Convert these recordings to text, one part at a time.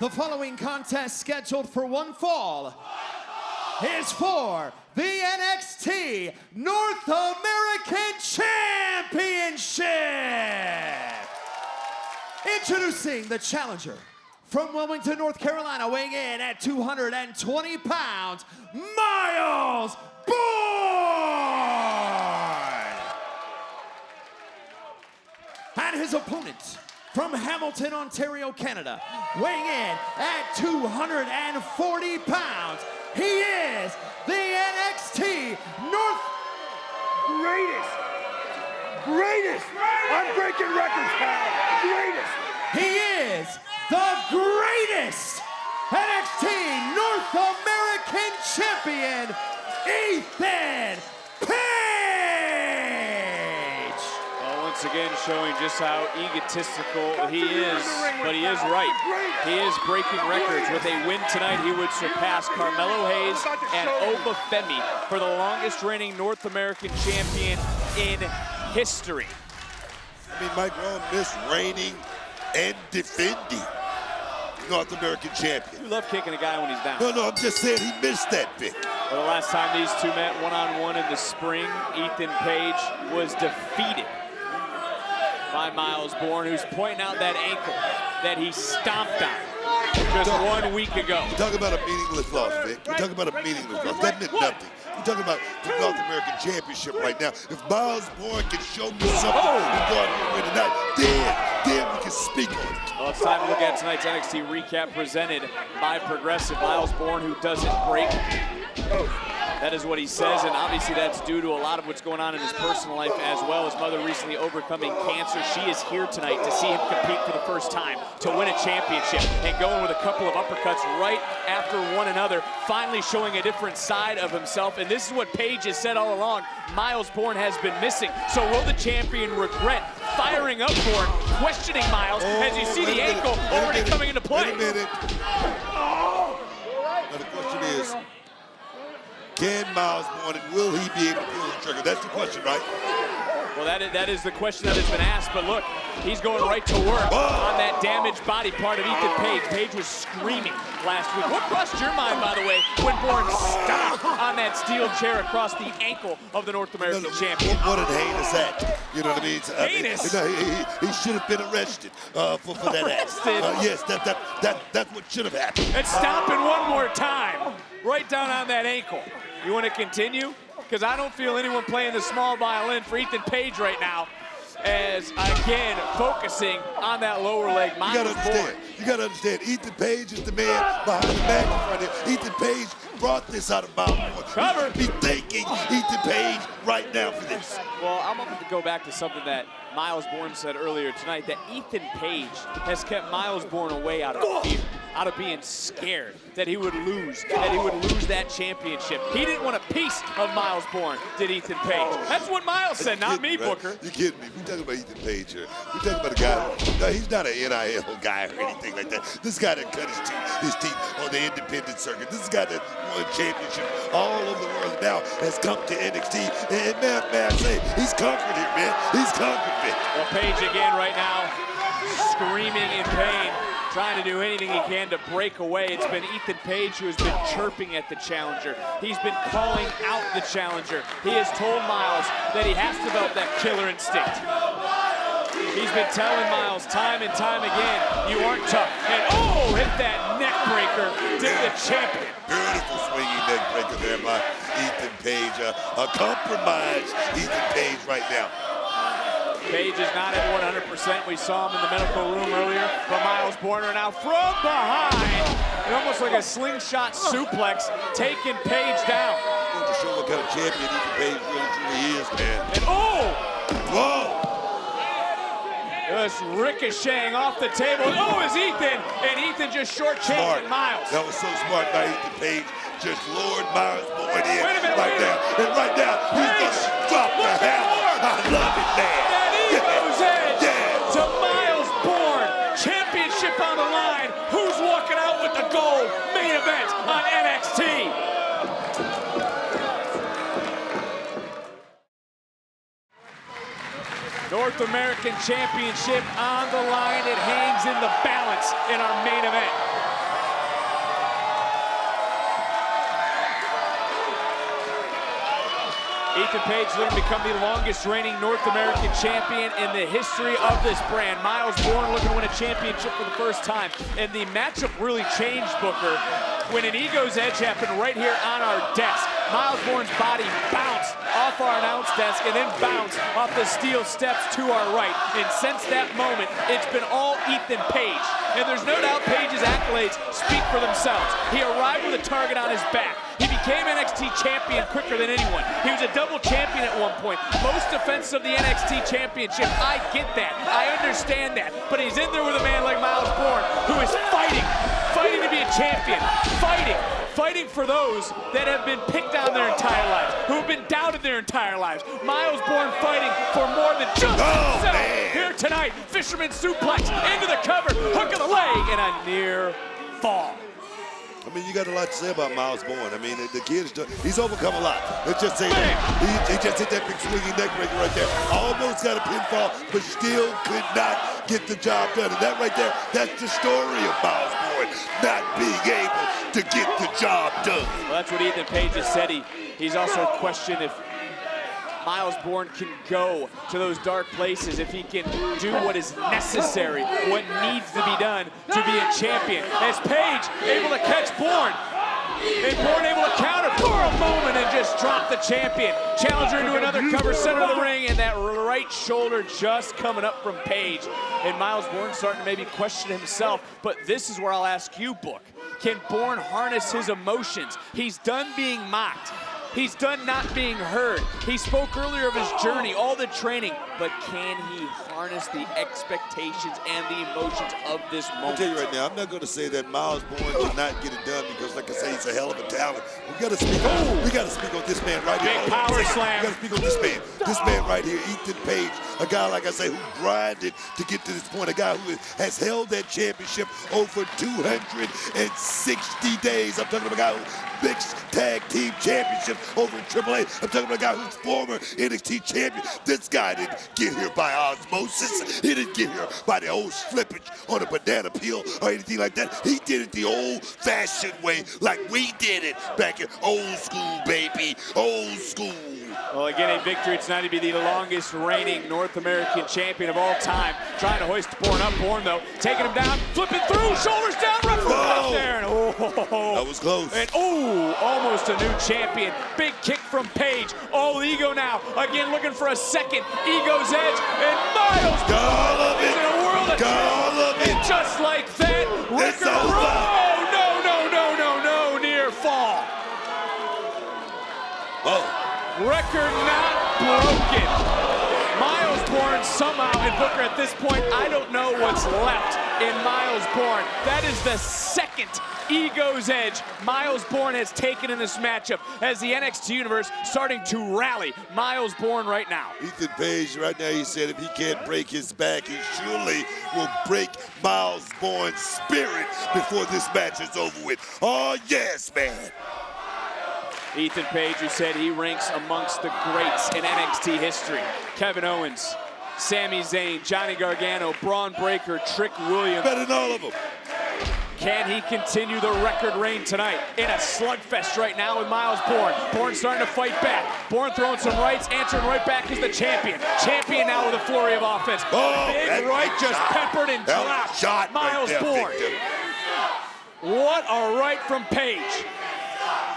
The following contest, scheduled for one fall, is for the NXT North American Championship. Introducing the challenger from Wilmington, North Carolina, weighing in at 220 pounds, Myles Borne. And his opponent from Hamilton, Ontario, Canada, weighing in at 240 pounds, he is the NXT North... Greatest! I'm breaking records, pal. Greatest! He is the greatest NXT North American Champion, Ethan Page! Well, once again, showing just how egotistical he is, but he is right. He is breaking records. With a win tonight, he would surpass Carmelo Hayes and Oba Femi for the longest reigning North American champion in history. I mean, Mike Rowan missed reigning and defending North American champion. You love kicking a guy when he's down. No, I'm just saying he missed that bit. Well, the last time these two met one-on-one in the spring, Ethan Page was defeated by Myles Borne, who's pointing out that ankle that he stomped on just 1 week ago. You're talking about a meaningless loss, Vic. You're talking about a meaningless loss. That meant nothing. You're talking about the North American Championship right now. If Myles Borne can show me something and go out here and win tonight, then we can speak on it. Well, it's time to look at tonight's NXT recap presented by Progressive. Myles Borne, who doesn't break. That is what he says, and obviously that's due to a lot of what's going on in his personal life, as well as mother recently overcoming cancer. She is here tonight to see him compete for the first time, to win a championship, and going with a couple of uppercuts right after one another, finally showing a different side of himself. And this is what Page has said all along, Myles Borne has been missing. So will the champion regret firing up Borne, questioning Myles, as you see the ankle already coming into play? Wait a minute. Now the question is, can Myles Borne, and will he be able to pull the trigger? That's the question, right? Well, that is the question that has been asked, but look, he's going right to work on that damaged body part of Ethan Page. Page was screaming last week. What crossed your mind, by the way, when Borne stopped on that steel chair across the ankle of the North American champion? What an heinous act. You know what I mean? Heinous? He should have been arrested for that act. Yes, that's what should have happened. And stopping one more time, right down on that ankle. You want to continue? Because I don't feel anyone playing the small violin for Ethan Page right now, as, again, focusing on that lower leg. You gotta understand, Ethan Page is the man behind the magic right there. Ethan Page brought this out of Myles Borne. Cover. Be thanking Ethan Page right now for this. Well, I'm going to go back to something that Myles Borne said earlier tonight, that Ethan Page has kept Myles Borne away out of fear, out of being scared that he would lose that championship. He didn't want a piece of Myles Borne, did Ethan Page. That's what Myles said, not me, right? Booker. You're kidding me. We're talking about Ethan Page here. We're talking about a guy, no, he's not an NIL guy or anything like that. This guy that cut his teeth on the independent circuit. This is a guy that won championships all over the world now has come to NXT. And man, I say, he's conquered it, man. He's conquered it. Well, Page again right now, screaming in pain, trying to do anything he can to break away. It's been Ethan Page who has been chirping at the challenger. He's been calling out the challenger. He has told Myles that he has to develop that killer instinct. He's been telling Myles time and time again, you aren't tough. And oh, hit that neck breaker to the champion. Beautiful swinging neck breaker there by Ethan Page. A compromised Ethan Page right now. Page is not at 100%. We saw him in the medical room earlier, but Myles Borne now from behind, and almost like a slingshot suplex, taking Page down. Going to show what kind of champion Ethan Page really truly is, man. And oh! Whoa! Just ricocheting off the table. Oh, is Ethan! And Ethan just short-changing Myles. That was so smart by Ethan Page. Just lured Myles Borne in Wait a minute, right now. And right now, he's going to drop the hammer. I love it, man. That Evo's edge to Myles Borne. Championship on the line. Who's walking out with the gold? Main event on NXT. North American Championship on the line. It hangs in the balance in our main event. Ethan Page looking to become the longest reigning North American champion in the history of this brand. Miles Borne looking to win a championship for the first time. And the matchup really changed, Booker, when an Ego's Edge happened right here on our desk. Miles Borne's body bounced off our announce desk and then bounced off the steel steps to our right. And since that moment, it's been all Ethan Page. And there's no doubt Page's accolades speak for themselves. He arrived with a target on his back. He became NXT champion quicker than anyone. He was a double champion at one point. Most defense of the NXT championship. I get that. I understand that. But he's in there with a man like Miles Borne who is fighting to be a champion. Fighting for those that have been picked on their entire lives, who have been doubted their entire lives. Miles Borne fighting for more than just himself. Here tonight, fisherman suplex into the cover, hook of the leg, and a near fall. I mean, you got a lot to say about Miles Borne. I mean, the kid he's overcome a lot. Let's just say that. He just hit that big swinging neck breaker right there. Almost got a pinfall, but still could not get the job done. And that right there, that's the story of Miles Borne, not being able to get the job done. Well, that's what Ethan Page has said. He's also questioned if Miles Borne can go to those dark places, if he can do what is necessary, what needs to be done to be a champion. As Page able to catch Borne, and Borne able to counter for a moment and just drop the champion. Challenger into another cover, center of the ring, and that right shoulder just coming up from Page. And Miles Borne starting to maybe question himself, but this is where I'll ask you, Book. Can Borne harness his emotions? He's done being mocked. He's done not being heard. He spoke earlier of his journey, all the training, but can he harness the expectations and the emotions of this moment? I'll tell you right now, I'm not going to say that Miles Borne cannot get it done because, like I say, he's a hell of a talent. We got to speak on this man right here. Big power slam. We got to speak on this man. This man right here, Ethan Page, a guy, like I say, who grinded to get to this point, a guy who has held that championship over 260 days. I'm talking about a guy who mixed tag team championships over in AAA. I'm talking about a guy who's former NXT champion. This guy didn't get here by osmosis. He didn't get here by the old slippage on a banana peel or anything like that. He did it the old-fashioned way, like we did it back in old school, baby. Old school. Well, again, a victory tonight to be the longest reigning North American champion of all time. Trying to hoist Borne up. Borne, though, taking him down, flipping through, shoulders down, referee up there. And that was close. And almost a new champion. Big kick from Page. All Ego now. Again, looking for a second Ego's Edge. And Miles Borne is in a world of it. And just like that, It's Ricker over. No, near fall. Oh. Record not broken. Miles Borne somehow, and Booker at this point, I don't know what's left in Miles Borne. That is the second Ego's Edge Miles Borne has taken in this matchup as the NXT Universe starting to rally Miles Borne right now. Ethan Page right now, he said if he can't break his back, he surely will break Miles Borne's spirit before this match is over with. Oh, yes, man. Ethan Page, who said he ranks amongst the greats in NXT history. Kevin Owens, Sami Zayn, Johnny Gargano, Braun Breaker, Trick Williams. Better than all of them. Can he continue the record reign tonight in a slugfest right now with Miles Borne? Borne starting to fight back. Borne throwing some rights, answering right back as the champion. Champion now with a flurry of offense. Big right just peppered and dropped. Shot Miles Borne. What a right from Page.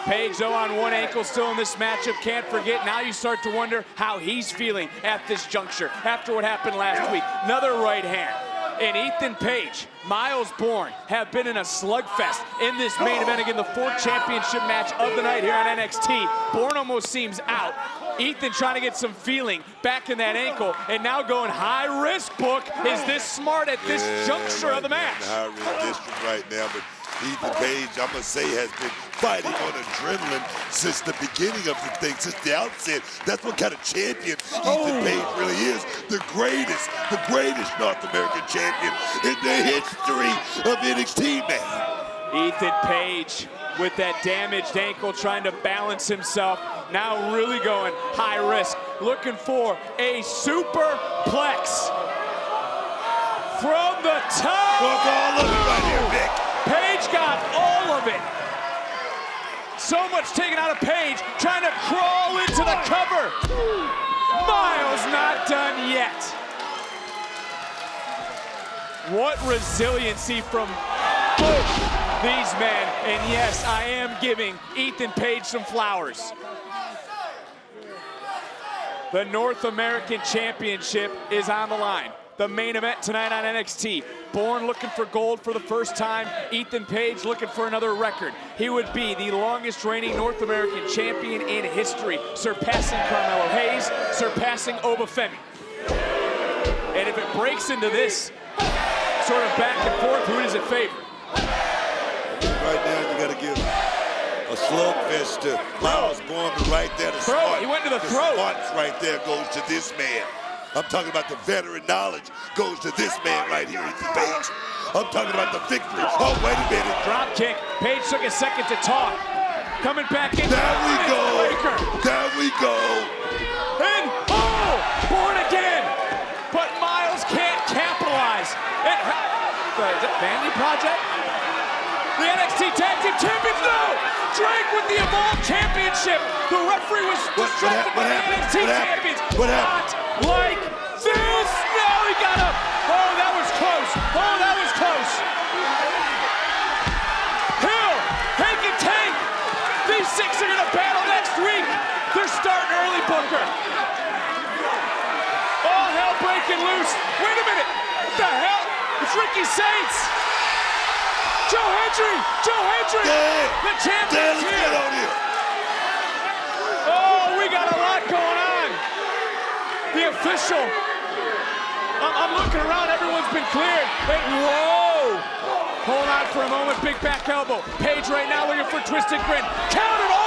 Page, though, on one ankle still in this matchup. Can't forget. Now you start to wonder how he's feeling at this juncture after what happened last week. Another right hand. And Ethan Page, Miles Borne have been in a slugfest in this main event. Again, the fourth championship match of the night here on NXT. Borne almost seems out. Ethan trying to get some feeling back in that ankle, and now going high risk. Book, is this smart at this juncture of the match? High risk district right now, but Ethan Page, I must say, has been fighting on adrenaline since the beginning of the thing, since the outset. That's what kind of champion Ethan Page really is. The greatest North American champion in the history of NXT, man. Ethan Page with that damaged ankle, trying to balance himself. Now really going high risk, looking for a superplex from the top. Look all of it right here, Vic. Page got all of it. So much taken out of Page, trying to crawl into the cover. Miles not done yet. What resiliency from both these men. And yes, I am giving Ethan Page some flowers. The North American Championship is on the line. The main event tonight on NXT. Bourne looking for gold for the first time. Ethan Page looking for another record. He would be the longest reigning North American champion in history, surpassing Carmelo Hayes, surpassing Obafemi. And if it breaks into this sort of back and forth, who does it favor? Right now, you got to give a slugfest to Miles Bourne, but right there, the Throat. smart, He went to the throat. smarts right there goes to this man. I'm talking about the veteran knowledge goes to this man right here, Ethan Page. I'm talking about the victory. Oh, wait a minute. Drop kick. Page took a second to talk. Coming back in. There we go. Breaker. There we go. And, oh, Bourne again. But Miles can't capitalize. Is it Vanity Project? The NXT Tag Team Champions, no! Drake with the Evolve Championship. The referee was distracted by the NXT Champions. What happened? Not like this. No, he got up. Oh, that was close. Oh, that was close. Hill, Hank and Tank. These six are gonna battle next week. They're starting early, Booker. All hell breaking loose. Wait a minute. What the hell? It's Ricky Saints. Joe Hendry! Yeah. The champion's Let's here! get on here. Oh, we got a lot going on. The official. I'm looking around, everyone's been cleared. Whoa! Hold on for a moment, big back elbow. Page right now looking for twisted grin. Count it all!